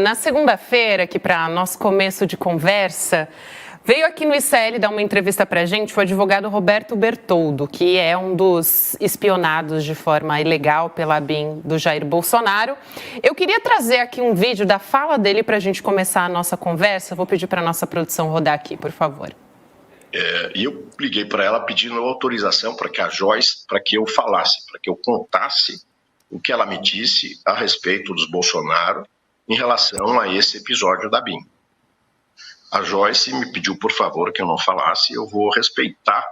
Na segunda-feira, aqui para nosso começo de conversa, veio aqui no ICL dar uma entrevista para a gente o advogado Roberto Bertoldo, que é um dos espionados de forma ilegal pela ABIN do Jair Bolsonaro. Eu queria trazer aqui um vídeo da fala dele para a gente começar a nossa conversa. Vou pedir para a nossa produção rodar aqui, por favor. E eu liguei para ela pedindo autorização para que a Joyce, para que eu falasse, para que eu contasse o que ela me disse a respeito dos Bolsonaro em relação a esse episódio da ABIN. A Joyce me pediu, por favor, que eu não falasse. Eu vou respeitar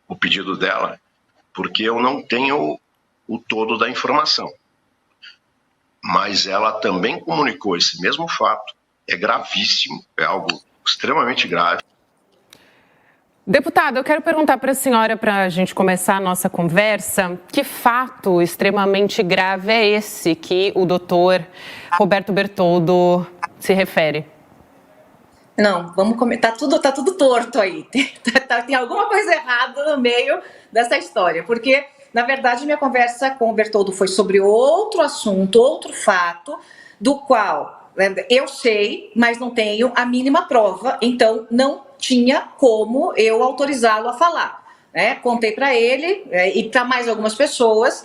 o pedido dela, porque eu não tenho o todo da informação. Mas ela também comunicou esse mesmo fato. É gravíssimo, é algo extremamente grave. Deputado, eu quero perguntar para a senhora, para a gente começar a nossa conversa, que fato extremamente grave é esse que o doutor Roberto Bertoldo se refere? Não, vamos comentar, tá tudo torto aí, tem alguma coisa errada no meio dessa história, porque, na verdade, minha conversa com o Bertoldo foi sobre outro assunto, outro fato, do qual eu sei, mas não tenho a mínima prova, então não tinha como eu autorizá-lo a falar. Contei para ele e para mais algumas pessoas,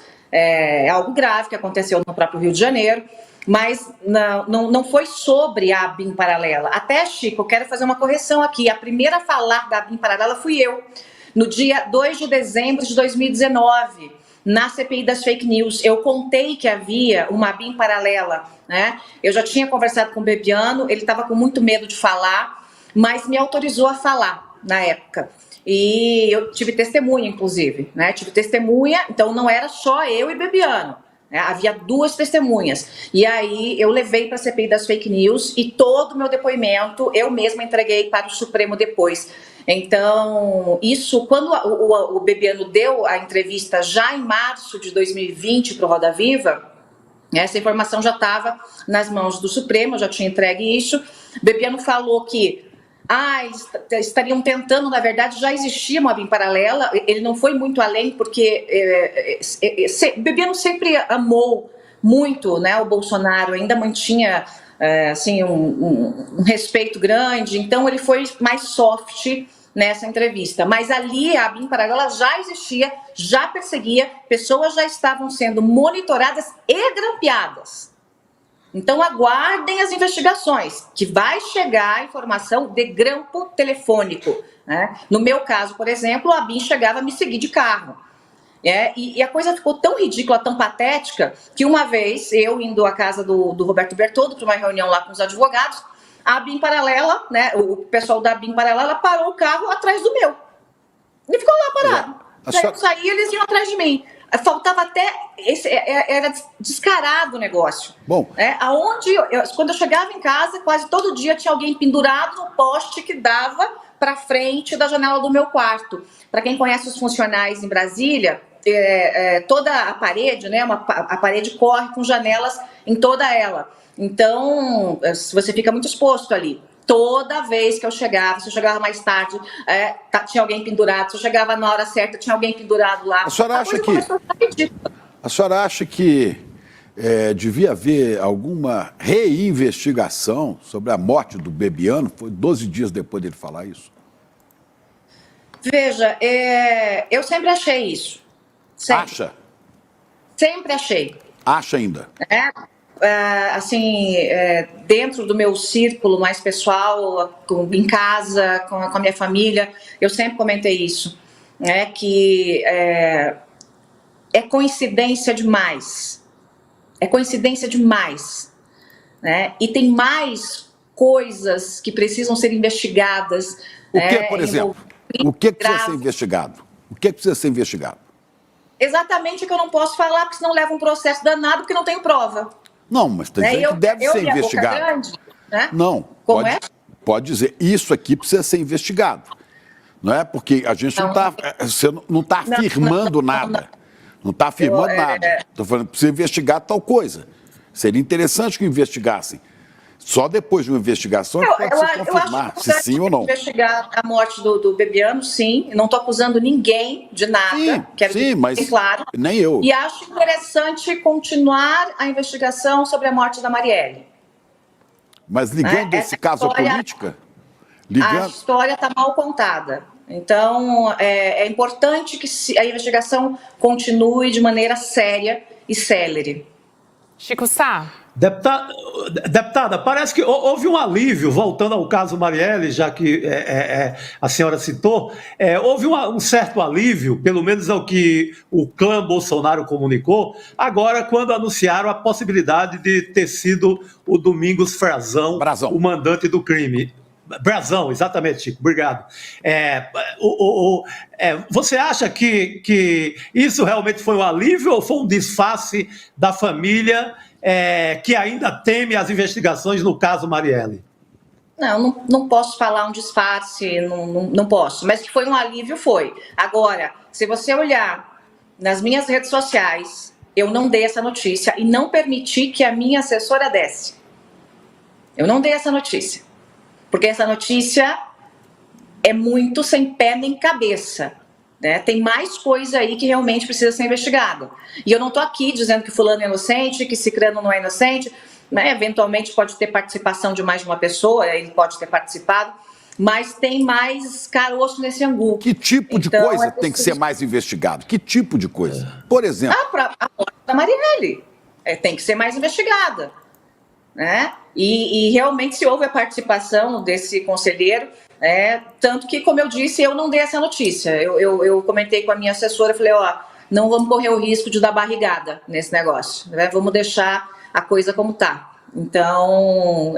algo grave que aconteceu no próprio Rio de Janeiro, mas não foi sobre a ABIN paralela. Até, Chico, eu quero fazer uma correção aqui. A primeira a falar da ABIN paralela fui eu, no dia 2 de dezembro de 2019, na CPI das fake news. Eu contei que havia uma ABIN paralela, Eu já tinha conversado com o Bebiano, ele estava com muito medo de falar, mas me autorizou a falar na época. E eu tive testemunha, inclusive, Tive testemunha, então não era só eu e Bebiano. Havia duas testemunhas. E aí eu levei para a CPI das fake news e todo o meu depoimento eu mesma entreguei para o Supremo depois. Então, isso, quando o Bebiano deu a entrevista já em março de 2020 para o Roda Viva, essa informação já estava nas mãos do Supremo, eu já tinha entregue isso. Bebiano falou que eles estariam tentando, na verdade, já existia uma ABIN paralela, ele não foi muito além, porque Bebiano sempre amou muito, o Bolsonaro, ainda mantinha assim, um respeito grande, então ele foi mais soft nessa entrevista. Mas ali a ABIN paralela já existia, já perseguia, pessoas já estavam sendo monitoradas e grampeadas. Então, aguardem as investigações, que vai chegar a informação de grampo telefônico. No meu caso, por exemplo, a ABIN chegava a me seguir de carro. E a coisa ficou tão ridícula, tão patética, que uma vez, eu indo à casa do Roberto Bertoldo, para uma reunião lá com os advogados, a ABIN paralela, o pessoal da ABIN paralela parou o carro atrás do meu. E ficou lá parado. Eu saí, eles iam atrás de mim. Faltava até, era descarado o negócio. Bom. Quando eu chegava em casa, quase todo dia tinha alguém pendurado no poste que dava para frente da janela do meu quarto. Para quem conhece os funcionais em Brasília, toda a parede, a parede corre com janelas em toda ela. Então, você fica muito exposto ali. Toda vez que eu chegava, se eu chegava mais tarde, tinha alguém pendurado. Se eu chegava na hora certa, tinha alguém pendurado lá. A senhora acha que devia haver alguma reinvestigação sobre a morte do Bebiano? Foi 12 dias depois dele falar isso. Veja, eu sempre achei isso. Sempre. Acha? Sempre achei. Acha ainda? Dentro do meu círculo mais pessoal, em casa, com a minha família, eu sempre comentei isso, que é coincidência demais. É coincidência demais. E tem mais coisas que precisam ser investigadas. O que, por exemplo? O que precisa ser investigado? O que precisa ser investigado? Exatamente o que eu não posso falar, porque senão leva um processo danado, porque não tenho prova. Não, mas tem gente que deve ser investigado. Grande, Não, pode dizer, isso aqui precisa ser investigado. Não é? Porque a gente não está afirmando nada. Não está afirmando nada. Estou falando que precisa investigar tal coisa. Seria interessante que investigassem. Só depois de uma investigação que pode se confirmar se sim ou não. Investigar a morte do Bebiano, sim. Eu não estou acusando ninguém de nada. Sim, mas claro. Nem eu. E acho interessante continuar a investigação sobre a morte da Marielle. Mas ligando esse caso à política? A história está mal contada. Então, é importante que a investigação continue de maneira séria e célere. Chico Sá. Deputada, parece que houve um alívio, voltando ao caso Marielle, já que a senhora citou, houve um certo alívio, pelo menos é o que o clã Bolsonaro comunicou, agora quando anunciaram a possibilidade de ter sido o Domingos Brazão o mandante do crime. Brazão, exatamente, Chico, obrigado. Você acha que isso realmente foi um alívio ou foi um disfarce da família que ainda teme as investigações no caso Marielle? Não posso falar um disfarce, não posso, mas que foi um alívio, foi. Agora, se você olhar nas minhas redes sociais, eu não dei essa notícia e não permiti que a minha assessora desse. Eu não dei essa notícia. Porque essa notícia é muito sem pé nem cabeça, né? Tem mais coisa aí que realmente precisa ser investigada. E eu não estou aqui dizendo que fulano é inocente, que cicrano não é inocente, né? Eventualmente pode ter participação de mais de uma pessoa, ele pode ter participado, mas tem mais caroço nesse angu. Que tipo de coisa tem que ser mais investigado? Que tipo de coisa? Por exemplo... A morte da Marielle tem que ser mais investigada, né? E realmente se houve a participação desse conselheiro, tanto que, como eu disse, eu não dei essa notícia. Eu comentei com a minha assessora, falei, não vamos correr o risco de dar barrigada nesse negócio, né? Vamos deixar a coisa como está. Então,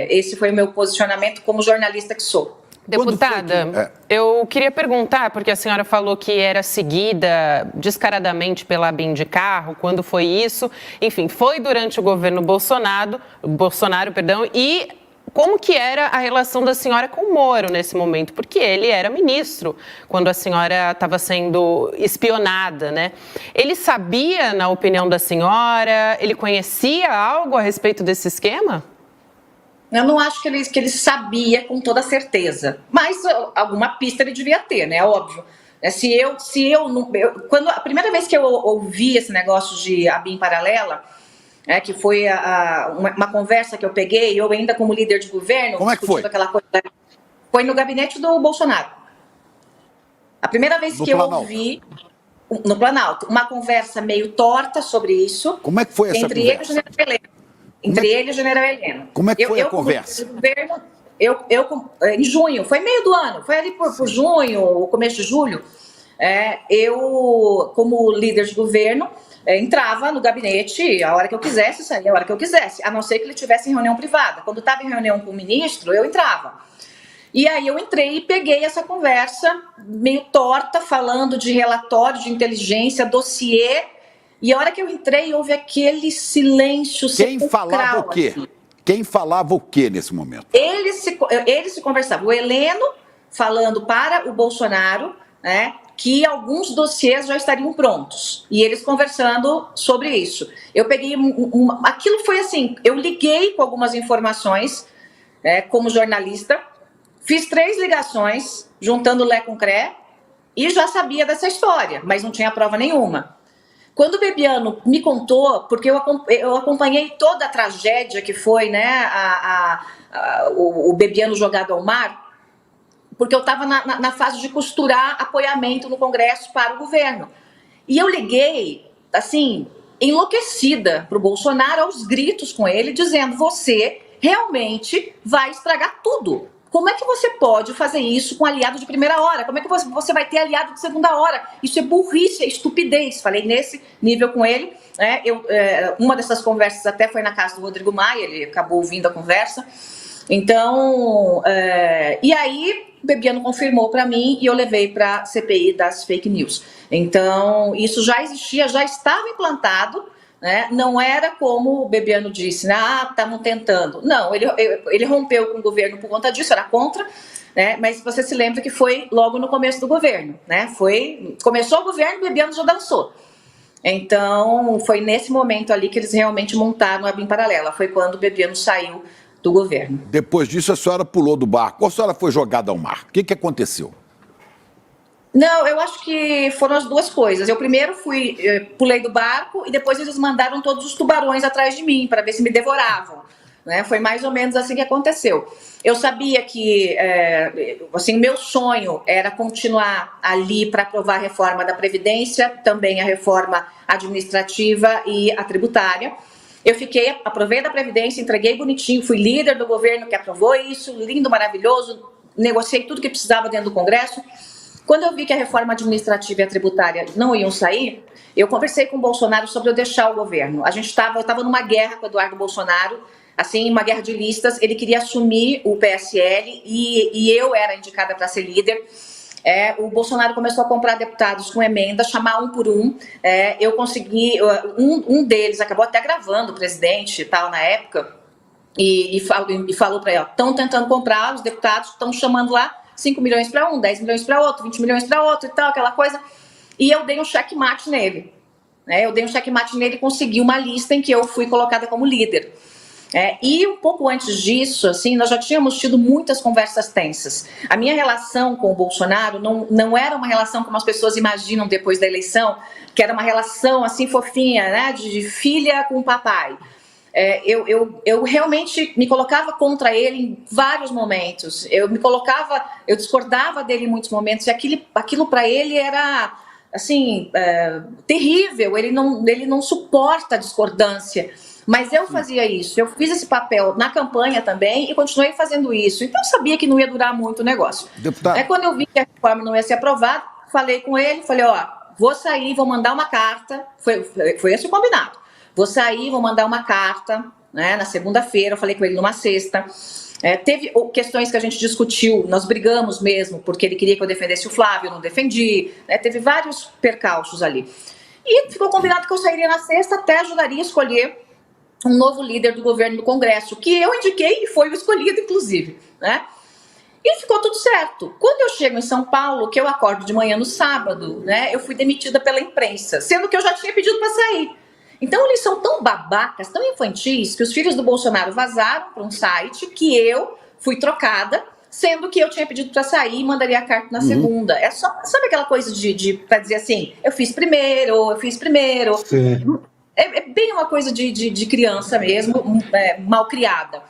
esse foi o meu posicionamento como jornalista que sou. Deputada, eu queria perguntar, porque a senhora falou que era seguida descaradamente pela ABIN de carro, quando foi isso? Enfim, foi durante o governo Bolsonaro, e como que era a relação da senhora com o Moro nesse momento? Porque ele era ministro quando a senhora estava sendo espionada, né? Ele sabia, na opinião da senhora, ele conhecia algo a respeito desse esquema? Eu não acho que ele sabia com toda certeza, mas alguma pista ele devia ter, né? Óbvio. Quando a primeira vez que eu ouvi esse negócio de ABIN paralela, que foi uma conversa que eu peguei, eu ainda como líder de governo, como é que foi? Aquela coisa, foi no gabinete do Bolsonaro. A primeira vez que eu ouvi no Planalto, uma conversa meio torta sobre isso. Como é que foi essa entre ele e o general Heleno. Entre ele e o general Heleno. Como é que foi a conversa? Em junho, foi meio do ano, foi ali por junho, o começo de julho, eu, como líder de governo, entrava no gabinete a hora que eu quisesse, saía a hora que eu quisesse, a não ser que ele estivesse em reunião privada. Quando estava em reunião com o ministro, eu entrava. E aí eu entrei e peguei essa conversa meio torta, falando de relatório de inteligência, dossiê. E a hora que eu entrei, houve aquele silêncio sepulcral. Quem falava o quê? Assim. Quem falava o quê nesse momento? Eles se conversavam. O Heleno falando para o Bolsonaro, né, que alguns dossiês já estariam prontos. E eles conversando sobre isso. Eu peguei... aquilo foi assim, eu liguei com algumas informações, como jornalista, fiz 3 ligações, juntando Lé com Cré, e já sabia dessa história, mas não tinha prova nenhuma. Quando o Bebiano me contou, porque eu acompanhei toda a tragédia que foi, né, o Bebiano jogado ao mar, porque eu estava na fase de costurar apoiamento no Congresso para o governo. E eu liguei, assim, enlouquecida para o Bolsonaro, aos gritos com ele, dizendo, você realmente vai estragar tudo. Como é que você pode fazer isso com aliado de primeira hora? Como é que você vai ter aliado de segunda hora? Isso é burrice, é estupidez. Falei nesse nível com ele. Uma dessas conversas até foi na casa do Rodrigo Maia, ele acabou ouvindo a conversa. Então, e aí, o Bebiano confirmou para mim e eu levei para a CPI das fake news. Então, isso já existia, já estava implantado. Né? Não era como o Bebiano disse, estavam tentando. Não, ele rompeu com o governo por conta disso, era contra, né? Mas você se lembra que foi logo no começo do governo, né? Começou o governo, o Bebiano já dançou. Então, foi nesse momento ali que eles realmente montaram a ABIN paralela. Foi quando o Bebiano saiu do governo. Depois disso, a senhora pulou do barco. Ou a senhora foi jogada ao mar? O que aconteceu? Não, eu acho que foram as duas coisas. Eu primeiro pulei do barco e depois eles mandaram todos os tubarões atrás de mim para ver se me devoravam. Né? Foi mais ou menos assim que aconteceu. Eu sabia que, assim, meu sonho era continuar ali para aprovar a reforma da Previdência, também a reforma administrativa e a tributária. Eu aprovei da Previdência, entreguei bonitinho, fui líder do governo que aprovou isso, lindo, maravilhoso, negociei tudo que precisava dentro do Congresso. Quando eu vi que a reforma administrativa e a tributária não iam sair, eu conversei com o Bolsonaro sobre eu deixar o governo. Eu estava numa guerra com o Eduardo Bolsonaro, assim, uma guerra de listas. Ele queria assumir o PSL e eu era indicada para ser líder. O Bolsonaro começou a comprar deputados com emenda, chamar um por um. Eu consegui, um deles acabou até gravando o presidente e tal na época, e falou para ele, estão tentando comprar, os deputados estão chamando lá 5 milhões para um, 10 milhões para outro, 20 milhões para outro e tal, aquela coisa. E eu dei um checkmate nele. E consegui uma lista em que eu fui colocada como líder. E um pouco antes disso, assim, nós já tínhamos tido muitas conversas tensas. A minha relação com o Bolsonaro não era uma relação como as pessoas imaginam depois da eleição, que era uma relação assim fofinha, né, de filha com papai. Eu realmente me colocava contra ele em vários momentos. Eu discordava dele em muitos momentos, e aquilo para ele era assim terrível. Ele não suporta a discordância. Mas eu fazia isso, eu fiz esse papel na campanha também e continuei fazendo isso. Então eu sabia que não ia durar muito o negócio. Deputado. Quando eu vi que a reforma não ia ser aprovada, falei com ele, falei, vou sair, vou mandar uma carta. Foi esse o combinado. Vou sair, vou mandar uma carta, né, na segunda-feira, eu falei com ele numa sexta. Teve questões que a gente discutiu, nós brigamos mesmo, porque ele queria que eu defendesse o Flávio, eu não defendi. Teve vários percalços ali. E ficou combinado que eu sairia na sexta, até ajudaria a escolher um novo líder do governo do Congresso, que eu indiquei e foi o escolhido, inclusive, né? E ficou tudo certo. Quando eu chego em São Paulo, que eu acordo de manhã no sábado, né, eu fui demitida pela imprensa, sendo que eu já tinha pedido para sair. Então eles são tão babacas, tão infantis, que os filhos do Bolsonaro vazaram para um site que eu fui trocada, sendo que eu tinha pedido para sair e mandaria a carta na segunda. É só, sabe aquela coisa para dizer assim, eu fiz primeiro. Sim. É bem uma coisa de criança mesmo, mal criada.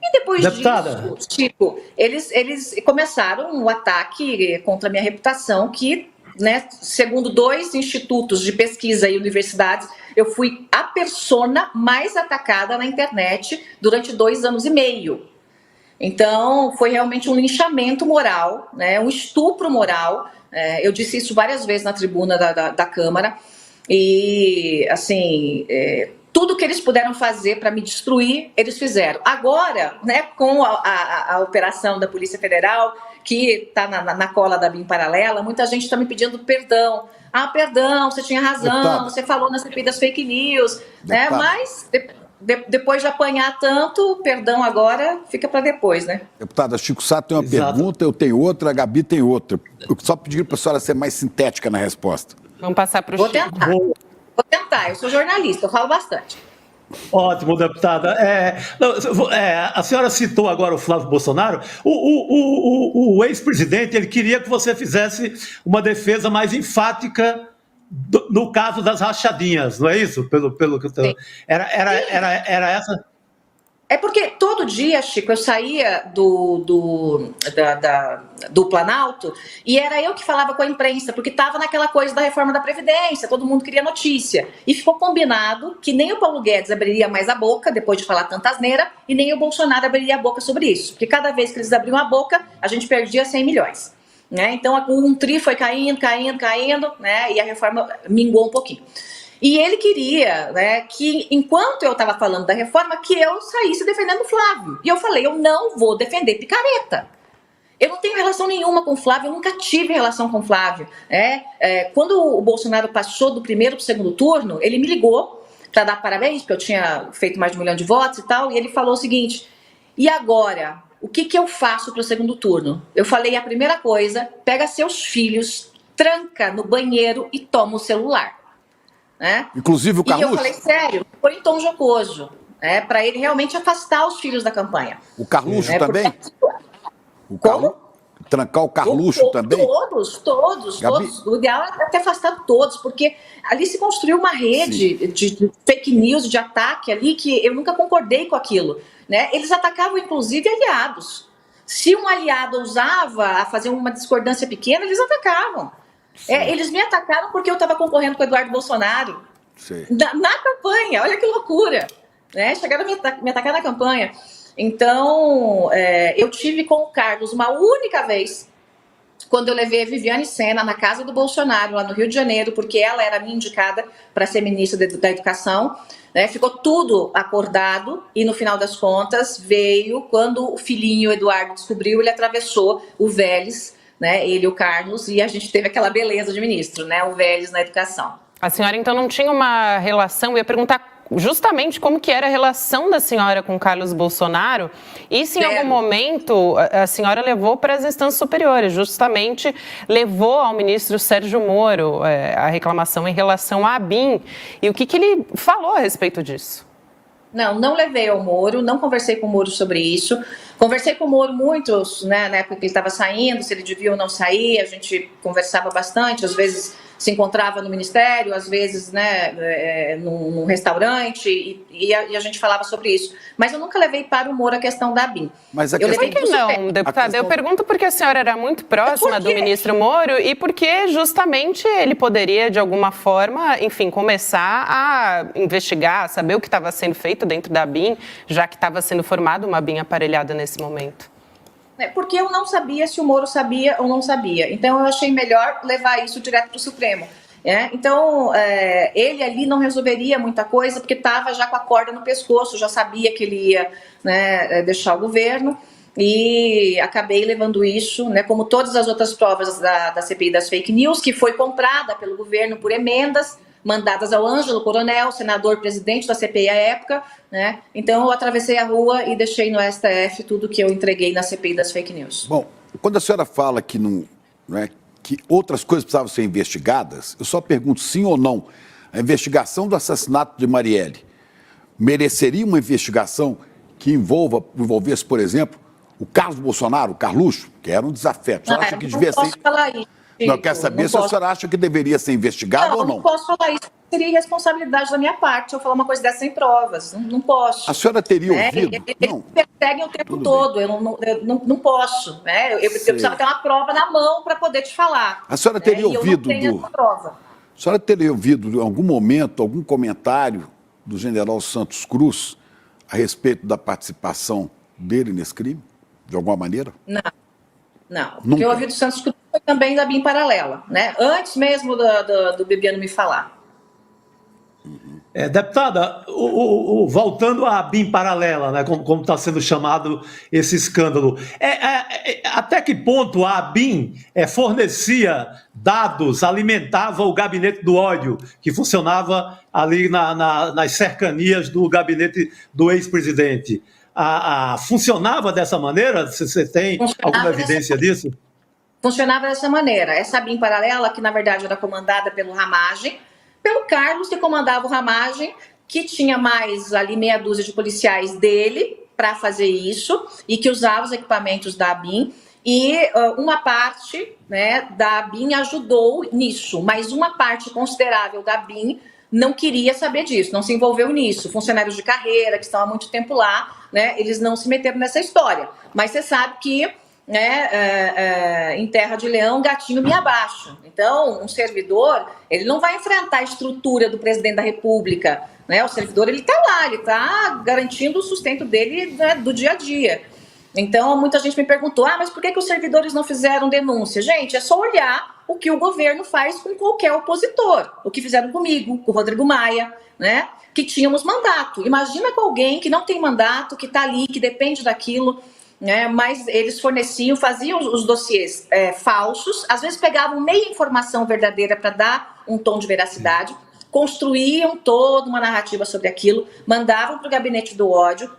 E depois Deputada. disso, Chico, eles começaram um ataque contra a minha reputação, que, né, segundo 2 institutos de pesquisa e universidades, eu fui a persona mais atacada na internet durante 2 anos e meio. Então, foi realmente um linchamento moral, né, um estupro moral. Eu disse isso várias vezes na tribuna da Câmara. E, assim, tudo que eles puderam fazer para me destruir, eles fizeram. Agora, né, com a operação da Polícia Federal, que está na cola da BIM Paralela, muita gente está me pedindo perdão. Perdão, você tinha razão, deputada, você falou na CPI das fake news, né? Mas depois de apanhar tanto, perdão agora fica para depois, né? Deputada, Chico Sá tem uma pergunta, eu tenho outra, a Gabi tem outra. Eu só pedi para a senhora ser mais sintética na resposta. Vamos passar para o Chico. Vou tentar, eu sou jornalista, eu falo bastante. Ótimo, deputada. A senhora citou agora o Flávio Bolsonaro. O ex-presidente, ele queria que você fizesse uma defesa mais enfática no caso das rachadinhas, não é isso? Pelo que eu tô... Era essa... É porque todo dia, Chico, eu saía do Planalto e era eu que falava com a imprensa, porque estava naquela coisa da reforma da Previdência, todo mundo queria notícia. E ficou combinado que nem o Paulo Guedes abriria mais a boca, depois de falar tanta asneira, e nem o Bolsonaro abriria a boca sobre isso. Porque cada vez que eles abriam a boca, a gente perdia 100 milhões. Né? Então, um tri foi caindo, né? E a reforma mingou um pouquinho. E ele queria, né, que enquanto eu estava falando da reforma, que eu saísse defendendo o Flávio. E eu falei, eu não vou defender picareta. Eu não tenho relação nenhuma com o Flávio, eu nunca tive relação com o Flávio. Quando o Bolsonaro passou do primeiro para o segundo turno, ele me ligou para dar parabéns, porque eu tinha feito mais de 1 milhão de votos e tal, e ele falou o seguinte, e agora, o que eu faço para o segundo turno? Eu falei, a primeira coisa, pega seus filhos, tranca no banheiro e toma o celular. Inclusive o Carluxo. E eu falei, sério, foi em tom jocoso. para ele realmente afastar os filhos da campanha. O Carluxo também? Como? Trancar o Carluxo também? Todos. O ideal é ter afastado todos, porque ali se construiu uma rede de fake news, de ataque ali, que eu nunca concordei com aquilo. Né? Eles atacavam, inclusive, aliados. Se um aliado ousava a fazer uma discordância pequena, eles atacavam. Eles me atacaram porque eu estava concorrendo com o Eduardo Bolsonaro. Na campanha, olha que loucura. Né? Chegaram a me atacar na campanha. Então, eu tive com o Carlos uma única vez, quando eu levei a Viviane Sena na casa do Bolsonaro, lá no Rio de Janeiro, porque ela era minha indicada para ser ministra da Educação. Né? Ficou tudo acordado e, no final das contas, veio quando o filhinho Eduardo descobriu, ele atravessou o Vélez, né? Ele e o Carlos, e a gente teve aquela beleza de ministro, né? O Vélez na educação. A senhora, então, não tinha uma relação, eu ia perguntar justamente como que era a relação da senhora com Carlos Bolsonaro e se em algum momento a senhora levou para as instâncias superiores, justamente levou ao ministro Sérgio Moro a reclamação em relação à ABIN e o que ele falou a respeito disso? Não levei ao Moro, não conversei com o Moro sobre isso. Conversei com o Moro muito, né, na época que ele estava saindo, se ele devia ou não sair, a gente conversava bastante, às vezes se encontrava no ministério, às vezes, né, num restaurante, e a gente falava sobre isso. Mas eu nunca levei para o Moro a questão da ABIN. Mas a questão... Por que não, deputada? Eu pergunto porque a senhora era muito próxima do ministro Moro e porque justamente ele poderia, de alguma forma, enfim, começar a investigar, saber o que estava sendo feito dentro da ABIN, já que estava sendo formada uma ABIN aparelhada nesse momento. Porque eu não sabia se o Moro sabia ou não sabia. Então, eu achei melhor levar isso direto para o Supremo. Então, ele ali não resolveria muita coisa, porque estava já com a corda no pescoço, já sabia que ele ia, né, deixar o governo, e acabei levando isso, né, como todas as outras provas da CPI das fake news, que foi comprada pelo governo por emendas, mandadas ao Ângelo Coronel, senador presidente da CPI à época, né? Então eu atravessei a rua e deixei no STF tudo que eu entreguei na CPI das fake news. Bom, quando a senhora fala que que outras coisas precisavam ser investigadas, eu só pergunto sim ou não. A investigação do assassinato de Marielle mereceria uma investigação que envolvesse, por exemplo, o Carlos Bolsonaro, o Carluxo, que era um desafeto. Você acha que devia ser... falar isso. Não, quer saber se a senhora acha que deveria ser investigado ou não? Não posso falar isso. Seria irresponsabilidade da minha parte eu falar uma coisa dessa sem provas. Não posso. A senhora teria ouvido? Eles perseguem o tempo todo. Eu não posso. Né? Eu precisava ter uma prova na mão para poder te falar. A senhora teria ouvido prova. A senhora teria ouvido em algum momento algum comentário do general Santos Cruz a respeito da participação dele nesse crime? De alguma maneira? Não. O que eu ouvi do Santos Cruz foi também da BIM paralela, né? Antes mesmo do Bibiano me falar. Deputada, voltando à BIM paralela, né, como está sendo chamado esse escândalo, até que ponto a BIM fornecia dados, alimentava o gabinete do ódio, que funcionava ali nas cercanias do gabinete do ex-presidente? Funcionava dessa maneira? Você tem alguma evidência disso? Funcionava dessa maneira. Essa BIM paralela, que na verdade era comandada pelo Ramagem, pelo Carlos, que comandava o Ramagem, que tinha mais ali meia dúzia de policiais dele para fazer isso e que usava os equipamentos da BIM. E uma parte, né, da BIM ajudou nisso, mas uma parte considerável da BIM não queria saber disso, não se envolveu nisso. Funcionários de carreira que estão há muito tempo lá, né, eles não se meteram nessa história. Mas você sabe que, né, em terra de leão, gatinho me abaixo. Então, um servidor, ele não vai enfrentar a estrutura do presidente da República, né? O servidor, ele está lá, ele está garantindo o sustento dele, né, do dia a dia. Então, muita gente me perguntou, mas por que os servidores não fizeram denúncia? Gente, é só olhar o que o governo faz com qualquer opositor. O que fizeram comigo, com o Rodrigo Maia, né? Que tínhamos mandato. Imagina com alguém que não tem mandato, que está ali, que depende daquilo, né? Mas eles forneciam, faziam os dossiês falsos, às vezes pegavam meia informação verdadeira para dar um tom de veracidade, construíam toda uma narrativa sobre aquilo, mandavam para o Gabinete do Ódio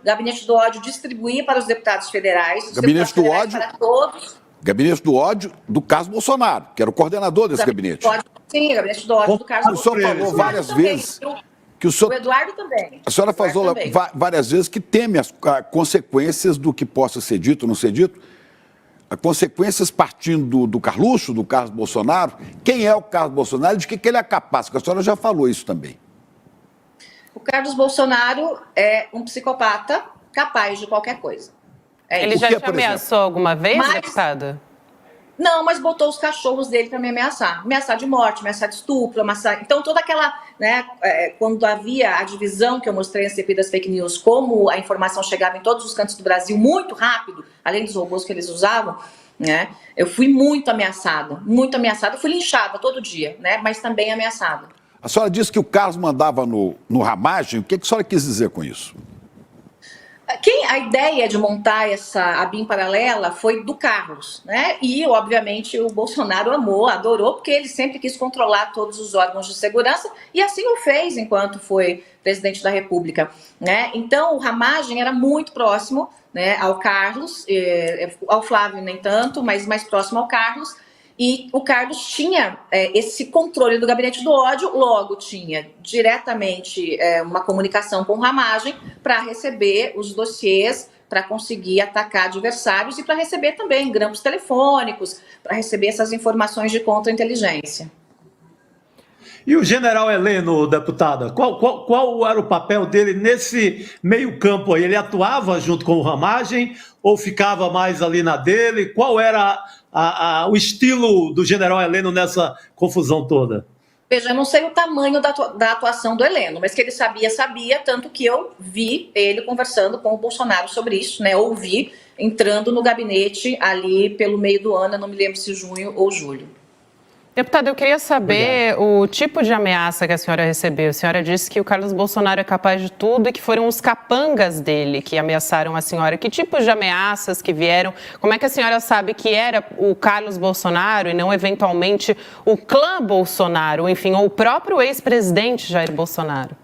distribuía para os deputados federais, Gabinete do Ódio para todos. Gabinete do Ódio do Carlos Bolsonaro, que era o coordenador desse gabinete. Sim, Gabinete do Ódio do Carlos Bolsonaro. O senhor falou várias vezes. Que o senhor... O Eduardo também. A senhora falou várias vezes que teme as consequências do que possa ser dito ou não ser dito. As consequências partindo do Carluxo, do Carlos Bolsonaro. Quem é o Carlos Bolsonaro e de que ele é capaz? Porque a senhora já falou isso também. O Carlos Bolsonaro é um psicopata capaz de qualquer coisa. Ele já te ameaçou alguma vez, deputada? Não, mas botou os cachorros dele para me ameaçar. Ameaçar de morte, ameaçar de estupro, ameaçar... Então, toda aquela... né, quando havia a divisão que eu mostrei na CPI das fake news, como a informação chegava em todos os cantos do Brasil muito rápido, além dos robôs que eles usavam, né, eu fui muito ameaçada. Eu fui linchada todo dia, né, mas também ameaçada. A senhora disse que o Carlos mandava no Ramagem. O que a senhora quis dizer com isso? A ideia de montar essa ABIN paralela foi do Carlos, né? E, obviamente, o Bolsonaro amou, adorou, porque ele sempre quis controlar todos os órgãos de segurança e assim o fez enquanto foi presidente da República, né? Então, o Ramagem era muito próximo, né, ao Carlos, ao Flávio nem tanto, mas mais próximo ao Carlos. E o Carlos tinha esse controle do gabinete do ódio, logo tinha diretamente uma comunicação com o Ramagem para receber os dossiês, para conseguir atacar adversários e para receber também grampos telefônicos, para receber essas informações de contra-inteligência. E o general Heleno, deputada, qual era o papel dele nesse meio campo aí? Ele atuava junto com o Ramagem ou ficava mais ali na dele? Qual era o estilo do general Heleno nessa confusão toda? Veja, eu não sei o tamanho da atuação do Heleno, mas que ele sabia, tanto que eu vi ele conversando com o Bolsonaro sobre isso, né? Ouvi entrando no gabinete ali pelo meio do ano, eu não me lembro se junho ou julho. Deputada, eu queria saber o tipo de ameaça que a senhora recebeu. A senhora disse que o Carlos Bolsonaro é capaz de tudo e que foram os capangas dele que ameaçaram a senhora. Que tipos de ameaças que vieram? Como é que a senhora sabe que era o Carlos Bolsonaro e não, eventualmente, o clã Bolsonaro, enfim, ou o próprio ex-presidente Jair Bolsonaro?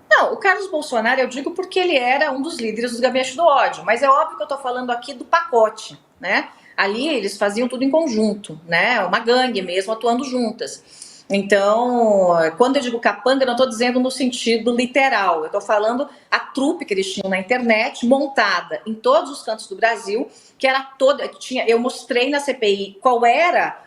Não, o Carlos Bolsonaro eu digo porque ele era um dos líderes do gabinete do ódio, mas é óbvio que eu estou falando aqui do pacote, né? Ali eles faziam tudo em conjunto, né? Uma gangue mesmo, atuando juntas. Então, quando eu digo capanga, eu não estou dizendo no sentido literal. Eu estou falando a trupe que eles tinham na internet, montada em todos os cantos do Brasil, que era toda... eu mostrei na CPI qual era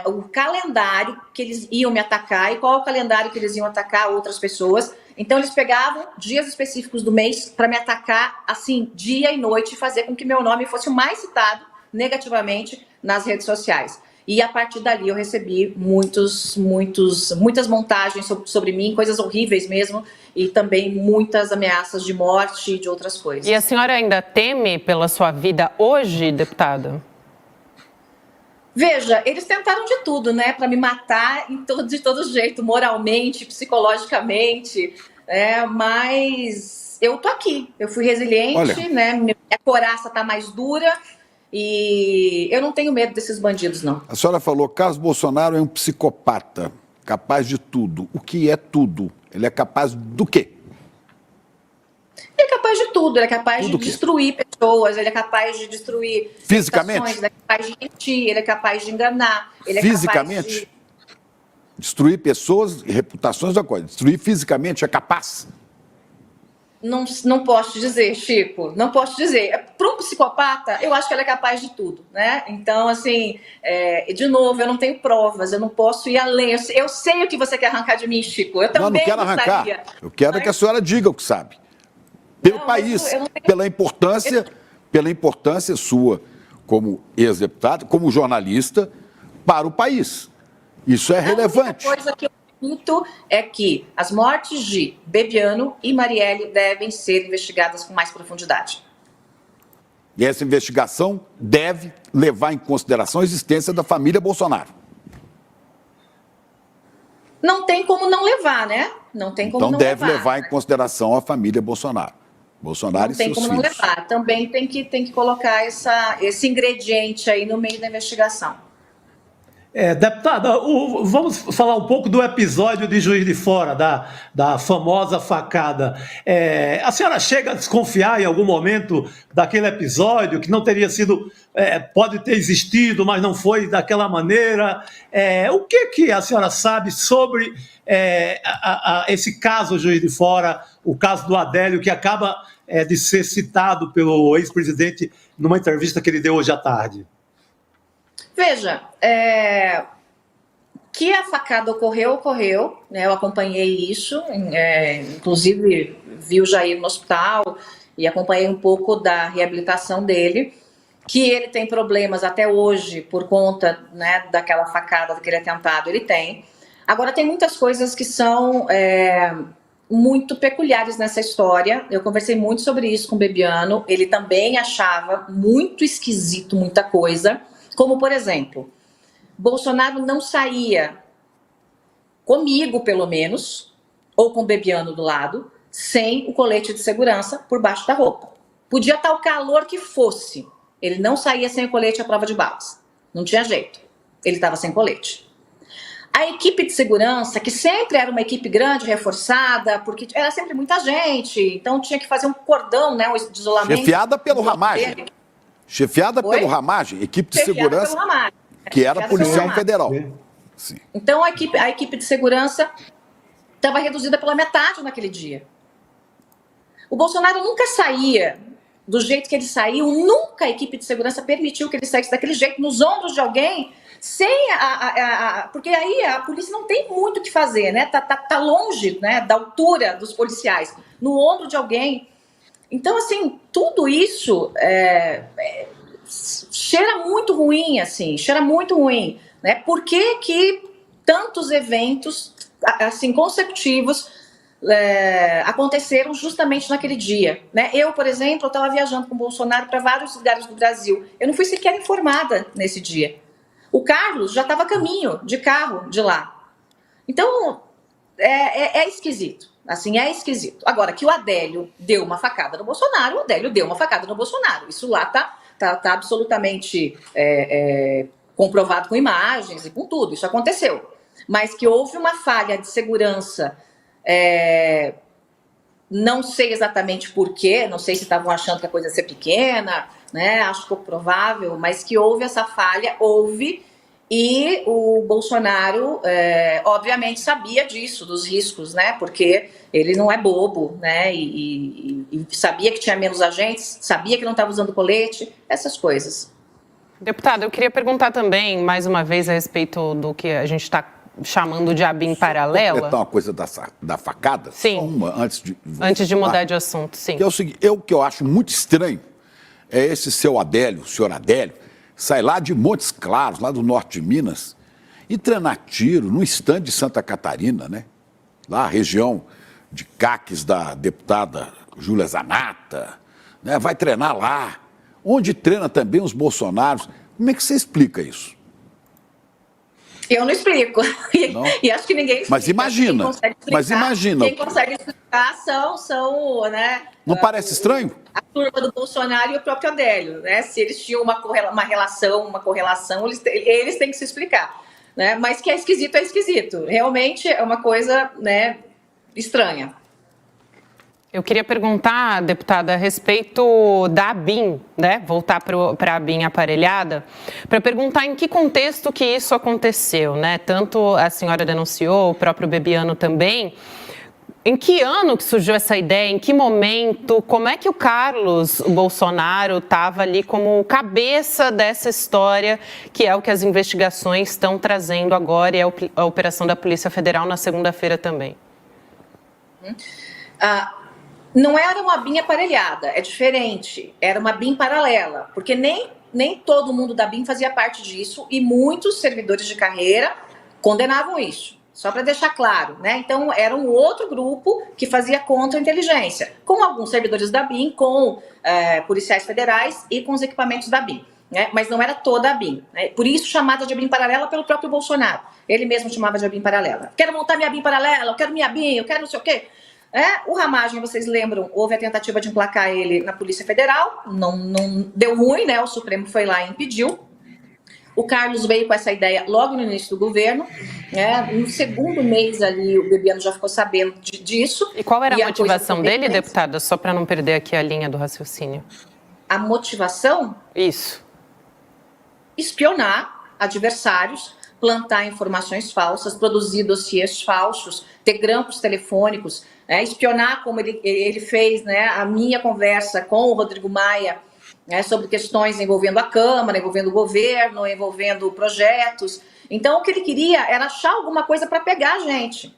o calendário que eles iam me atacar e qual é o calendário que eles iam atacar outras pessoas. Então, eles pegavam dias específicos do mês para me atacar, assim, dia e noite, e fazer com que meu nome fosse o mais citado negativamente nas redes sociais. E a partir dali eu recebi muitas montagens sobre mim, coisas horríveis mesmo, e também muitas ameaças de morte e de outras coisas. E a senhora ainda teme pela sua vida hoje, deputada? Veja, eles tentaram de tudo, né, para me matar de todo jeito, moralmente, psicologicamente, mas eu tô aqui, eu fui resiliente, né, minha coraça tá mais dura. E eu não tenho medo desses bandidos, não. A senhora falou que Carlos Bolsonaro é um psicopata, capaz de tudo. O que é tudo? Ele é capaz do quê? Ele é capaz de tudo. Ele é capaz de destruir pessoas, ele é capaz de destruir... Fisicamente? Ele é capaz de mentir, ele é capaz de enganar. Ele fisicamente? É capaz de... Destruir pessoas e reputações da coisa. Destruir fisicamente é capaz? Não posso dizer, Chico, não posso dizer. Para um psicopata, eu acho que ele é capaz de tudo, né? Então, assim, de novo, eu não tenho provas, eu não posso ir além. Eu sei o que você quer arrancar de mim, Chico. Eu também não quero arrancar. Eu quero que a senhora diga o que sabe. Pelo país, pela importância sua como ex-deputado, como jornalista, para o país. Isso é relevante. A coisa que eu dito é que as mortes de Bebiano e Marielle devem ser investigadas com mais profundidade. E essa investigação deve levar em consideração a existência da família Bolsonaro. Não tem como não levar, né? Não tem como então não deve levar em consideração a família Bolsonaro. Bolsonaro não e seus filhos. Não tem como não levar. Também tem que colocar esse ingrediente aí no meio da investigação. Deputada, vamos falar um pouco do episódio de Juiz de Fora, da famosa facada. A senhora chega a desconfiar em algum momento daquele episódio, que não teria sido, pode ter existido, mas não foi daquela maneira? O que a senhora sabe sobre esse caso Juiz de Fora, o caso do Adélio, que acaba de ser citado pelo ex-presidente numa entrevista que ele deu hoje à tarde? Veja, que a facada ocorreu, né? Eu acompanhei isso, inclusive vi o Jair no hospital e acompanhei um pouco da reabilitação dele, que ele tem problemas até hoje por conta, né, daquela facada, daquele atentado, ele tem. Agora, tem muitas coisas que são muito peculiares nessa história. Eu conversei muito sobre isso com o Bebiano, ele também achava muito esquisito muita coisa. Como, por exemplo, Bolsonaro não saía, comigo pelo menos, ou com o Bebiano do lado, sem o colete de segurança por baixo da roupa. Podia estar o calor que fosse, ele não saía sem o colete à prova de balas. Não tinha jeito, ele estava sem colete. A equipe de segurança, que sempre era uma equipe grande, reforçada, porque era sempre muita gente, então tinha que fazer um cordão, né, de isolamento. Chefiada pelo Ramagem. Chefiada pelo Ramagem, equipe de segurança, que era policial federal. Sim. Então a equipe de segurança estava reduzida pela metade naquele dia. O Bolsonaro nunca saía do jeito que ele saiu, nunca a equipe de segurança permitiu que ele saísse daquele jeito, nos ombros de alguém, sem porque aí a polícia não tem muito o que fazer, né? Tá longe, né, da altura dos policiais, no ombro de alguém. Então, assim, tudo isso cheira muito ruim, assim, cheira muito ruim, né? Por que tantos eventos, assim, consecutivos aconteceram justamente naquele dia, né? Eu, por exemplo, estava viajando com o Bolsonaro para vários lugares do Brasil. Eu não fui sequer informada nesse dia. O Carlos já estava a caminho de carro de lá. Então, é esquisito. Assim, é esquisito. Agora, que o Adélio deu uma facada no Bolsonaro, o Adélio deu uma facada no Bolsonaro. Isso lá tá absolutamente comprovado com imagens e com tudo. Isso aconteceu. Mas que houve uma falha de segurança, não sei exatamente por quê, não sei se estavam achando que a coisa ia ser pequena, né? Acho pouco provável, mas que houve essa falha, houve. E o Bolsonaro, obviamente, sabia disso, dos riscos, né? Porque ele não é bobo, né? E sabia que tinha menos agentes, sabia que não estava usando colete, essas coisas. Deputada, eu queria perguntar também, mais uma vez, a respeito do que a gente está chamando de ABIN paralela. Uma coisa da facada? Sim. Só uma, antes de mudar de assunto, sim. Que é o seguinte, o que eu acho muito estranho é esse seu Adélio, o senhor Adélio, sai lá de Montes Claros, lá do norte de Minas, e treinar tiro no estande de Santa Catarina, né? Lá, a região de caques da deputada Júlia Zanata, né? Vai treinar lá, onde treina também os bolsonaros. Como é que você explica isso? Eu não explico. Não? E acho que ninguém explica. Mas imagina. Quem consegue explicar são, né? Não parece estranho? A turma do Bolsonaro e o próprio Adélio, né? Se eles tinham uma correlação, eles têm que se explicar, né? Mas que é esquisito. Realmente é uma coisa, né, estranha. Eu queria perguntar, deputada, a respeito da ABIN, né? Voltar para a ABIN aparelhada, para perguntar em que contexto que isso aconteceu, né? Tanto a senhora denunciou, o próprio Bebiano também. Em que ano que surgiu essa ideia? Em que momento? Como é que o Carlos Bolsonaro estava ali como cabeça dessa história, que é o que as investigações estão trazendo agora e a operação da Polícia Federal na segunda-feira também? Não era uma BIM aparelhada, é diferente. Era uma BIM paralela, porque nem todo mundo da BIM fazia parte disso e muitos servidores de carreira condenavam isso. Só para deixar claro, né? Então, era um outro grupo que fazia contra-inteligência, com alguns servidores da BIM, com policiais federais e com os equipamentos da BIM, né? Mas não era toda a BIM, né? Por isso, chamada de BIM paralela pelo próprio Bolsonaro. Ele mesmo chamava de BIM paralela. Quero montar minha BIM paralela, eu quero minha BIM, eu quero não sei o quê. O Ramagem, vocês lembram, houve a tentativa de emplacar ele na Polícia Federal, não deu ruim, né? O Supremo foi lá e impediu. O Carlos veio com essa ideia logo no início do governo, né? No segundo mês ali, o Bebiano já ficou sabendo disso. E qual era a motivação dele, cresceu. deputada? Só para não perder aqui a linha do raciocínio. A motivação? Isso. Espionar adversários, plantar informações falsas, produzir dossiês falsos, ter grampos telefônicos, espionar como ele fez, né, a minha conversa com o Rodrigo Maia, né, sobre questões envolvendo a Câmara, envolvendo o governo, envolvendo projetos. Então, o que ele queria era achar alguma coisa para pegar a gente.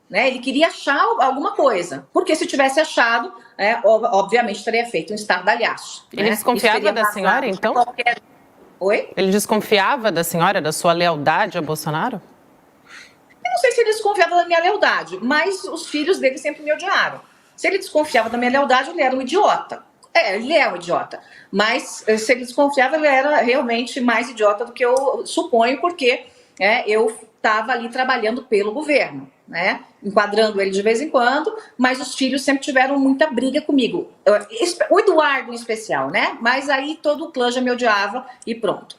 Né? Ele queria achar alguma coisa, porque se tivesse achado, obviamente teria feito um estardalhaço. Ele desconfiava da senhora, então? Oi? Ele desconfiava da senhora, da sua lealdade a Bolsonaro? Eu não sei se ele desconfiava da minha lealdade, mas os filhos dele sempre me odiaram. Se ele desconfiava da minha lealdade, ele era um idiota. Ele é um idiota. Mas se ele desconfiava, ele era realmente mais idiota do que eu suponho, porque eu estava ali trabalhando pelo governo, né? Enquadrando ele de vez em quando, mas os filhos sempre tiveram muita briga comigo. O Eduardo em especial, né? Mas aí todo o clã já me odiava e pronto.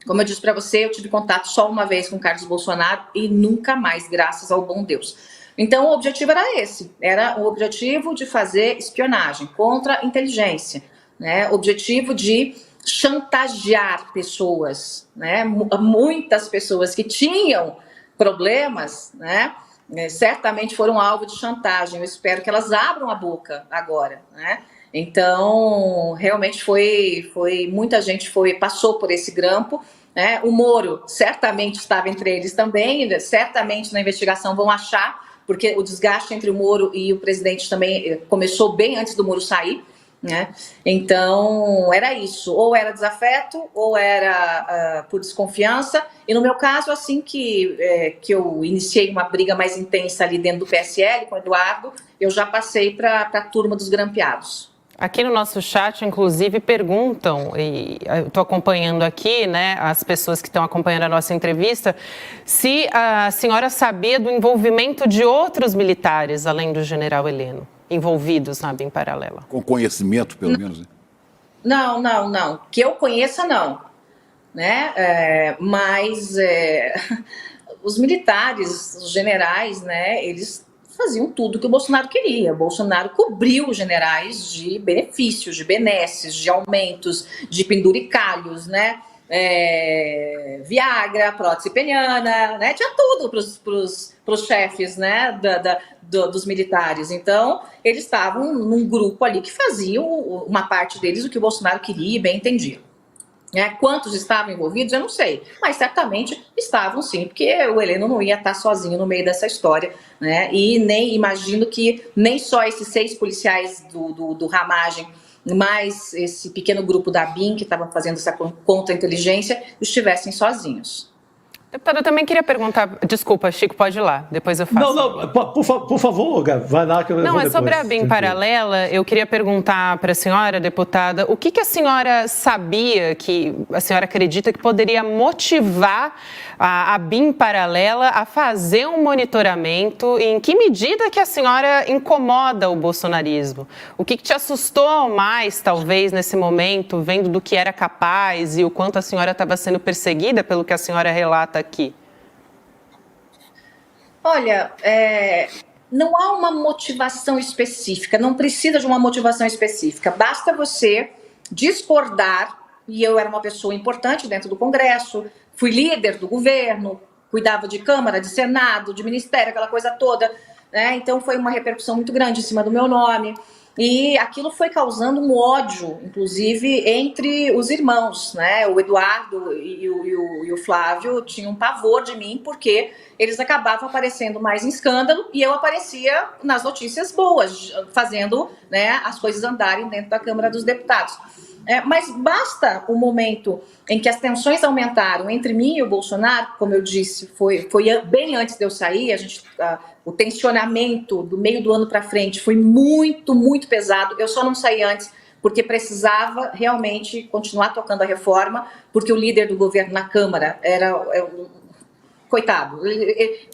Como eu disse para você, eu tive contato só uma vez com o Carlos Bolsonaro e nunca mais, graças ao bom Deus. Então o objetivo era esse, era o objetivo de fazer espionagem contra a inteligência, né? O objetivo de chantagear pessoas, né? Muitas pessoas que tinham problemas, né? Certamente foram alvo de chantagem. Eu espero que elas abram a boca agora, né? Então, realmente muita gente passou por esse grampo, né? O Moro certamente estava entre eles também, certamente na investigação vão achar, porque o desgaste entre o Moro e o presidente também começou bem antes do Moro sair, né? Então, era isso, ou era desafeto, ou era por desconfiança, e no meu caso, assim que eu iniciei uma briga mais intensa ali dentro do PSL com o Eduardo, eu já passei para a turma dos grampeados. Aqui no nosso chat, inclusive, perguntam, e eu estou acompanhando aqui, né, as pessoas que estão acompanhando a nossa entrevista, se a senhora sabia do envolvimento de outros militares, além do general Heleno, envolvidos na BIM Paralela. Com conhecimento, pelo menos, né? Não. Que eu conheça, não. Né? Mas os militares, os generais, né, eles faziam tudo que o Bolsonaro queria. O Bolsonaro cobriu os generais de benefícios, de benesses, de aumentos, de penduricalhos, né? Viagra, prótese peniana, né? Tinha tudo para os chefes, né? Dos militares. Então, eles estavam num grupo ali que faziam, uma parte deles, o que o Bolsonaro queria e bem entendia. Quantos estavam envolvidos, eu não sei, mas certamente estavam sim, porque o Heleno não ia estar sozinho no meio dessa história, né? E nem imagino que nem só esses 6 policiais do Ramagem, mais esse pequeno grupo da BIM que estavam fazendo essa contra-inteligência estivessem sozinhos. Deputada, eu também queria perguntar, desculpa, Chico, pode ir lá, depois eu faço. Não, por favor, Gabi, vai lá que eu vou depois. Não, sobre a BIM Paralela, eu queria perguntar para a senhora, deputada, o que a senhora sabia, que a senhora acredita que poderia motivar a BIM Paralela a fazer um monitoramento e em que medida que a senhora incomoda o bolsonarismo? O que te assustou mais, talvez, nesse momento, vendo do que era capaz e o quanto a senhora estava sendo perseguida pelo que a senhora relata aqui? Olha, não há uma motivação específica, não precisa de uma motivação específica, basta você discordar, e eu era uma pessoa importante dentro do Congresso, fui líder do governo, cuidava de Câmara, de Senado, de Ministério, aquela coisa toda, né? Então foi uma repercussão muito grande em cima do meu nome. E aquilo foi causando um ódio, inclusive, entre os irmãos, né? O Eduardo e o Flávio tinham um pavor de mim, porque eles acabavam aparecendo mais em escândalo e eu aparecia nas notícias boas, fazendo, né, as coisas andarem dentro da Câmara dos Deputados. Mas basta o momento em que as tensões aumentaram entre mim e o Bolsonaro, como eu disse, foi bem antes de eu sair, o tensionamento do meio do ano para frente foi muito, muito pesado. Eu só não saí antes porque precisava realmente continuar tocando a reforma, porque o líder do governo na Câmara era coitado.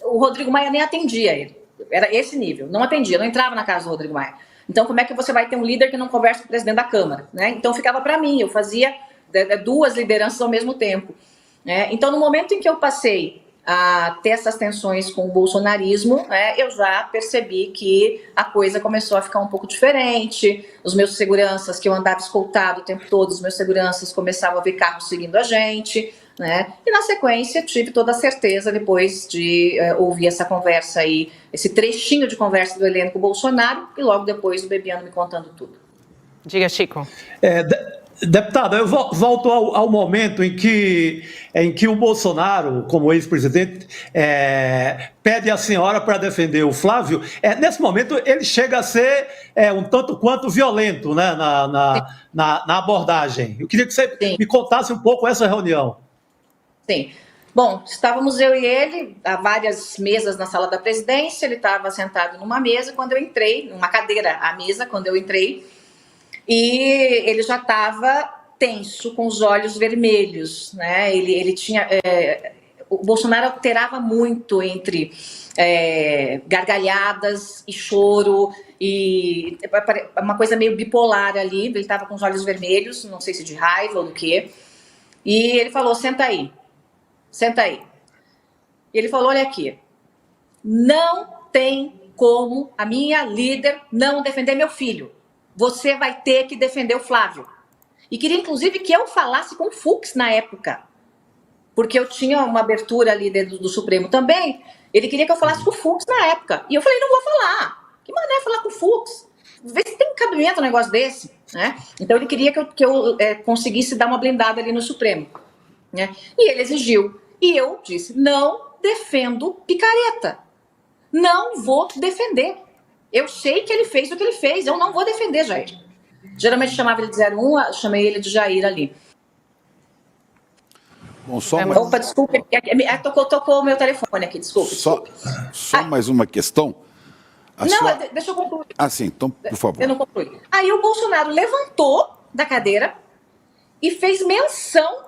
O Rodrigo Maia nem atendia ele. Era esse nível, não atendia, não entrava na casa do Rodrigo Maia. Então, como é que você vai ter um líder que não conversa com o presidente da Câmara, né? Então, ficava para mim, eu fazia 2 lideranças ao mesmo tempo. né? Então, no momento em que eu passei a ter essas tensões com o bolsonarismo, né, eu já percebi que a coisa começou a ficar um pouco diferente. Os meus seguranças, que eu andava escoltado o tempo todo, os meus seguranças começavam a ver carros seguindo a gente, né? E na sequência tive toda a certeza, depois de ouvir essa conversa aí, esse trechinho de conversa do Heleno com o Bolsonaro, e logo depois o Bebiano me contando tudo. Diga, Chico. Deputada, eu volto ao momento em que o Bolsonaro, como ex-presidente, pede a senhora para defender o Flávio. Nesse momento, ele chega a ser um tanto quanto violento, né, na abordagem. Eu queria que você me contasse um pouco essa reunião. Sim. Bom, estávamos eu e ele a várias mesas na sala da presidência. Ele estava sentado numa mesa quando eu entrei, numa cadeira à mesa quando eu entrei. E ele já estava tenso, com os olhos vermelhos, né? Ele tinha... o Bolsonaro alterava muito entre gargalhadas e choro, e uma coisa meio bipolar ali. Ele estava com os olhos vermelhos, não sei se de raiva ou do quê. E ele falou, senta aí. Senta aí. E ele falou, olha aqui, não tem como a minha líder não defender meu filho. Você vai ter que defender o Flávio. E queria, inclusive, que eu falasse com o Fux na época. Porque eu tinha uma abertura ali dentro do Supremo também. Ele queria que eu falasse com o Fux na época. E eu falei, não vou falar. Que mané falar com o Fux? Vê se tem cabimento um negócio desse. Né? Então ele queria que eu conseguisse dar uma blindada ali no Supremo. Né? E ele exigiu. E eu disse, não defendo picareta. Não vou defender. Eu sei que ele fez o que ele fez, eu não vou defender Jair. Geralmente chamava ele de 01, chamei ele de Jair ali. Bom, só Opa, desculpe, tocou o meu telefone aqui, desculpe. Só mais uma questão. Deixa eu concluir. Ah, sim, então, por favor. Eu não concluí. Aí o Bolsonaro levantou da cadeira e fez menção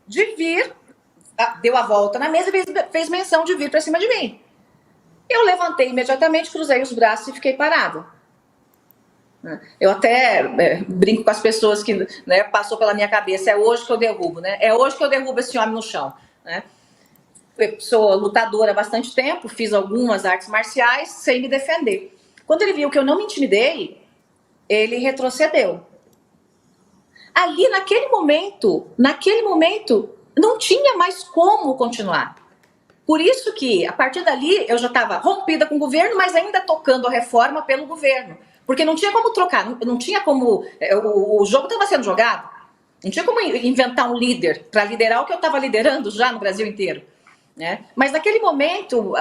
de vir, deu a volta na mesa e fez menção de vir para cima de mim. Eu levantei imediatamente, cruzei os braços e fiquei parado. Eu até brinco com as pessoas que, né, passou pela minha cabeça, é hoje que eu derrubo, né? É hoje que eu derrubo esse homem no chão, né? Eu sou lutadora há bastante tempo, fiz algumas artes marciais sem me defender. Quando ele viu que eu não me intimidei, ele retrocedeu. Ali, naquele momento, não tinha mais como continuar. Por isso que, a partir dali, eu já estava rompida com o governo, mas ainda tocando a reforma pelo governo. Porque não tinha como trocar, não tinha como... O jogo estava sendo jogado. Não tinha como inventar um líder para liderar o que eu estava liderando já no Brasil inteiro. Né? Mas naquele momento,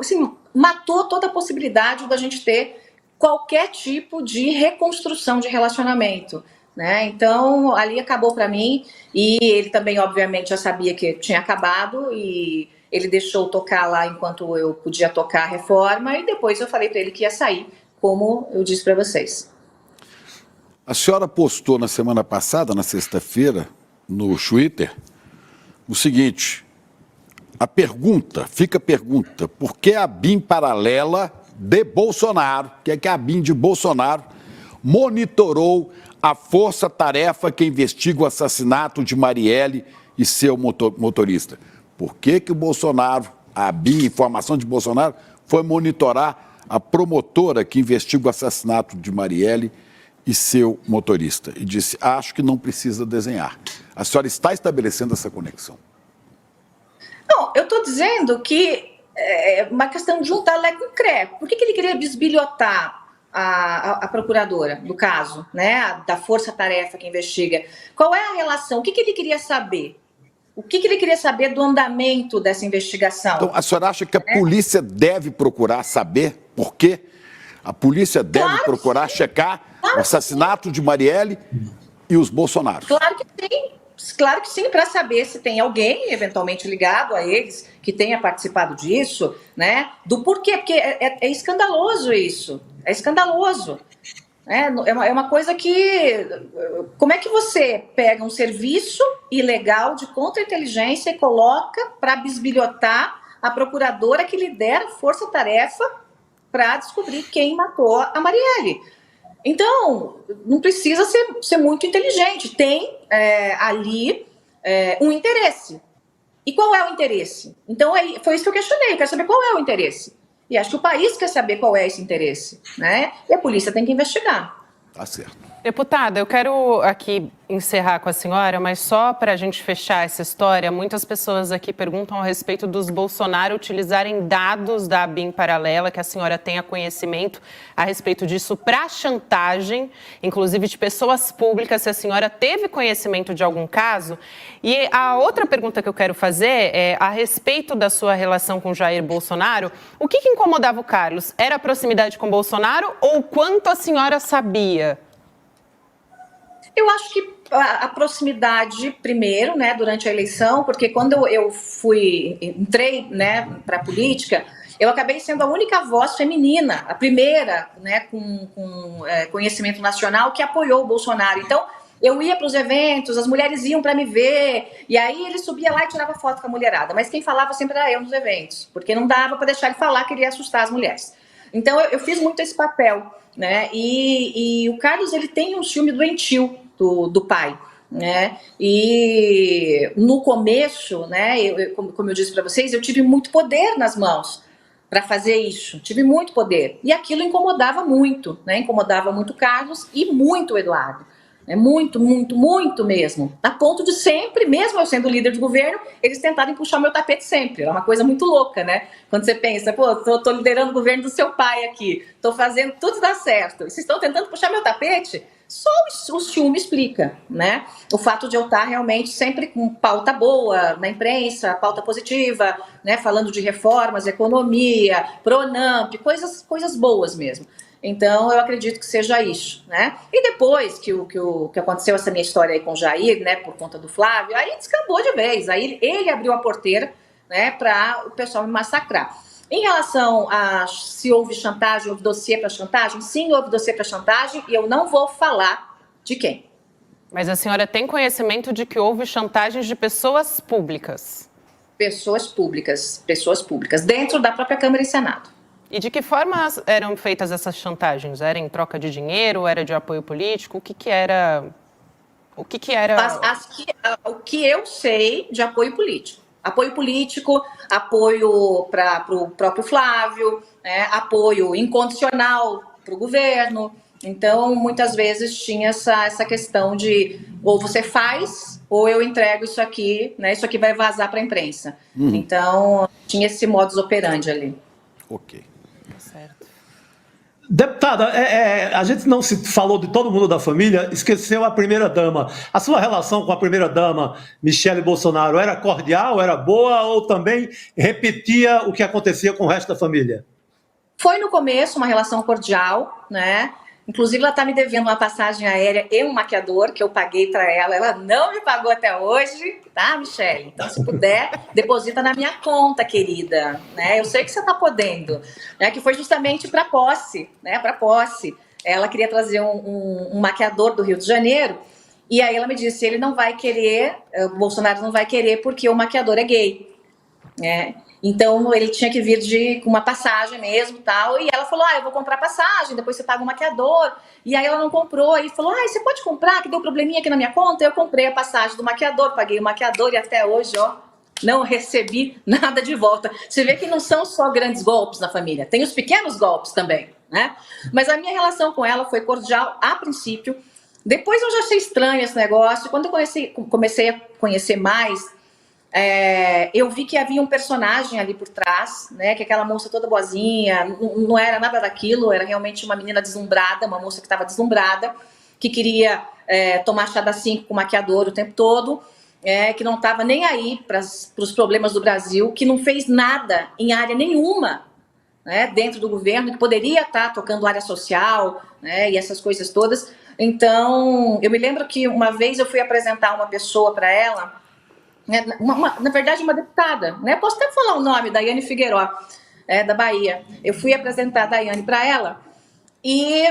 assim, matou toda a possibilidade da gente ter qualquer tipo de reconstrução de relacionamento. Né? Então, ali acabou para mim. E ele também, obviamente, já sabia que tinha acabado e... Ele deixou tocar lá enquanto eu podia tocar a reforma e depois eu falei para ele que ia sair, como eu disse para vocês. A senhora postou na semana passada, na sexta-feira, no Twitter, o seguinte, fica a pergunta, por que a BIM paralela de Bolsonaro, que a BIM de Bolsonaro, monitorou a força-tarefa que investiga o assassinato de Marielle e seu motorista? Por que o Bolsonaro, a BIM, informação de Bolsonaro, foi monitorar a promotora que investiga o assassinato de Marielle e seu motorista? E disse, acho que não precisa desenhar. A senhora está estabelecendo essa conexão? Não, eu estou dizendo que é uma questão de juntar Lé com Cré. Por que ele queria bisbilhotar a procuradora, do caso, né, da força-tarefa que investiga? Qual é a relação? O que ele queria saber? O que ele queria saber do andamento dessa investigação? Então, a senhora acha que a polícia deve procurar saber por quê? A polícia deve procurar checar o assassinato de Marielle e os Bolsonaros? Claro que sim, para saber se tem alguém eventualmente ligado a eles que tenha participado disso, né? Do porquê, porque é escandaloso isso, é escandaloso. É uma coisa que... Como é que você pega um serviço ilegal de contra-inteligência e coloca para bisbilhotar a procuradora que lidera a força-tarefa para descobrir quem matou a Marielle? Então, não precisa ser muito inteligente. Tem ali um interesse. E qual é o interesse? Então, foi isso que eu questionei. Eu quero saber qual é o interesse. E acho que o país quer saber qual é esse interesse, né? E a polícia tem que investigar. Tá certo. Deputada, eu quero aqui encerrar com a senhora, mas só para a gente fechar essa história, muitas pessoas aqui perguntam a respeito dos Bolsonaro utilizarem dados da ABIN paralela, que a senhora tenha conhecimento a respeito disso para chantagem, inclusive de pessoas públicas, se a senhora teve conhecimento de algum caso. E a outra pergunta que eu quero fazer é a respeito da sua relação com Jair Bolsonaro. O que incomodava o Carlos? Era a proximidade com Bolsonaro ou quanto a senhora sabia? Eu acho que a proximidade, primeiro, né, durante a eleição, porque quando eu entrei, né, para a política, eu acabei sendo a única voz feminina, a primeira, né, com conhecimento nacional que apoiou o Bolsonaro. Então, eu ia para os eventos, as mulheres iam para me ver, e aí ele subia lá e tirava foto com a mulherada. Mas quem falava sempre era eu nos eventos, porque não dava para deixar ele falar que ele ia assustar as mulheres. Então, eu fiz muito esse papel, né, e o Carlos, ele tem um ciúme doentio do pai, né? E no começo, né, como eu disse para vocês, eu tive muito poder nas mãos para fazer isso, tive muito poder. E aquilo incomodava muito, né? Incomodava muito o Carlos e muito o Eduardo. Né? Muito, muito, muito mesmo. A ponto de sempre, mesmo eu sendo líder de governo, eles tentarem puxar o meu tapete sempre. Era uma coisa muito louca, né? Quando você pensa, pô, tô liderando o governo do seu pai aqui, tô fazendo tudo dar certo. E vocês estão tentando puxar meu tapete? Só o ciúme explica, né? O fato de eu estar realmente sempre com pauta boa na imprensa, pauta positiva, né? Falando de reformas, economia, Pronamp, coisas boas mesmo. Então, eu acredito que seja isso, né? E depois que aconteceu essa minha história aí com o Jair, né? Por conta do Flávio, aí descambou de vez. Aí ele abriu a porteira, né? Para o pessoal me massacrar. Em relação a se houve chantagem, houve dossiê para chantagem, sim, houve dossiê para chantagem e eu não vou falar de quem. Mas a senhora tem conhecimento de que houve chantagens de pessoas públicas? Pessoas públicas, dentro da própria Câmara e Senado. E de que forma eram feitas essas chantagens? Era em troca de dinheiro, era de apoio político? O que era? O que eu sei de apoio político. Apoio político, apoio para o próprio Flávio, né, apoio incondicional para o governo. Então, muitas vezes tinha essa questão de ou você faz ou eu entrego isso aqui, né, isso aqui vai vazar para a imprensa. Então, tinha esse modus operandi ali. Ok. Certo. Deputada, a gente não se falou de todo mundo da família, esqueceu a primeira-dama. A sua relação com a primeira-dama, Michele Bolsonaro, era cordial, era boa ou também repetia o que acontecia com o resto da família? Foi no começo uma relação cordial, né? Inclusive, ela está me devendo uma passagem aérea e um maquiador que eu paguei para ela. Ela não me pagou até hoje, tá, Michele? Então, se puder, deposita na minha conta, querida. Né? Eu sei que você está podendo. Né? Que foi justamente para posse, né? Para posse. Ela queria trazer um maquiador do Rio de Janeiro. E aí ela me disse, ele não vai querer, o Bolsonaro não vai querer porque o maquiador é gay. Né? Então, ele tinha que vir com uma passagem mesmo e tal. E ela falou, eu vou comprar passagem, depois você paga o maquiador. E aí ela não comprou. E falou, você pode comprar, que deu probleminha aqui na minha conta. Eu comprei a passagem do maquiador, paguei o maquiador e até hoje, não recebi nada de volta. Você vê que não são só grandes golpes na família, tem os pequenos golpes também, né? Mas a minha relação com ela foi cordial a princípio. Depois eu já achei estranho esse negócio. Quando eu comecei a conhecer mais... eu vi que havia um personagem ali por trás, né, que aquela moça toda boazinha, não era nada daquilo, era realmente uma menina deslumbrada, uma moça que estava deslumbrada, que queria tomar chá das 5 com maquiador o tempo todo, que não estava nem aí para os problemas do Brasil, que não fez nada em área nenhuma, né, dentro do governo, que poderia estar tocando área social, né, e essas coisas todas. Então, eu me lembro que uma vez eu fui apresentar uma pessoa para ela, na verdade uma deputada, né? Posso até falar o nome, Daiane Figueiró, da Bahia. Eu fui apresentar a Daiane para ela e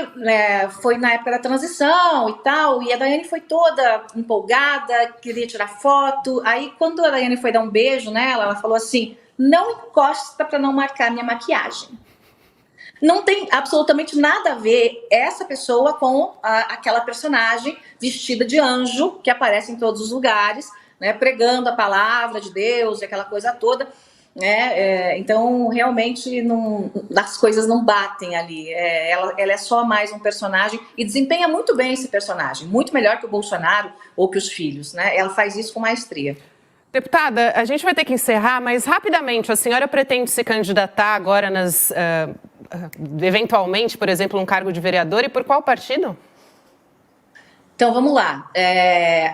foi na época da transição e tal, e a Daiane foi toda empolgada, queria tirar foto. Aí quando a Daiane foi dar um beijo nela, ela falou assim, não encosta para não marcar minha maquiagem. Não tem absolutamente nada a ver essa pessoa com aquela personagem vestida de anjo que aparece em todos os lugares, né, pregando a palavra de Deus e aquela coisa toda. Então, realmente, as coisas não batem ali. Ela é só mais um personagem e desempenha muito bem esse personagem, muito melhor que o Bolsonaro ou que os filhos, né? Ela faz isso com maestria. Deputada, a gente vai ter que encerrar, mas rapidamente, a senhora pretende se candidatar agora eventualmente, por exemplo, um cargo de vereador, e por qual partido? Então, vamos lá.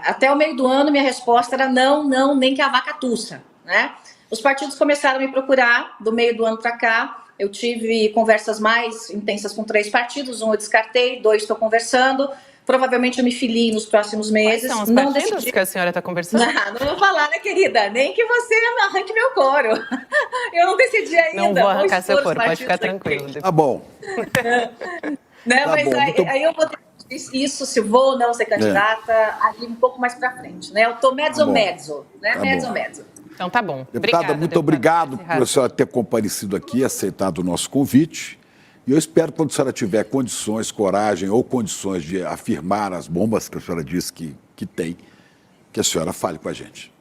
Até o meio do ano, minha resposta era não, nem que a vaca tussa, né? Os partidos começaram a me procurar do meio do ano para cá. Eu tive conversas mais intensas com 3 partidos, um eu descartei, 2 estou conversando. Provavelmente eu me filie nos próximos meses. Quais são os partidos que a senhora está conversando? Não vou falar, né, querida? Nem que você arranque meu couro. Eu não decidi ainda. Não vou arrancar seu couro, pode ficar tranquilo. Tá bom. Né, Tá mas bom, aí eu vou decidir isso, se vou ou não ser candidata, ali um pouco mais para frente. Né? Eu estou mezzo, né? Tá Mezzo. Então tá bom. Deputada, muito obrigado por a senhora ter comparecido aqui, aceitado o nosso convite. E eu espero, quando a senhora tiver condições, coragem ou condições de afirmar as bombas que a senhora disse que tem, que a senhora fale com a gente.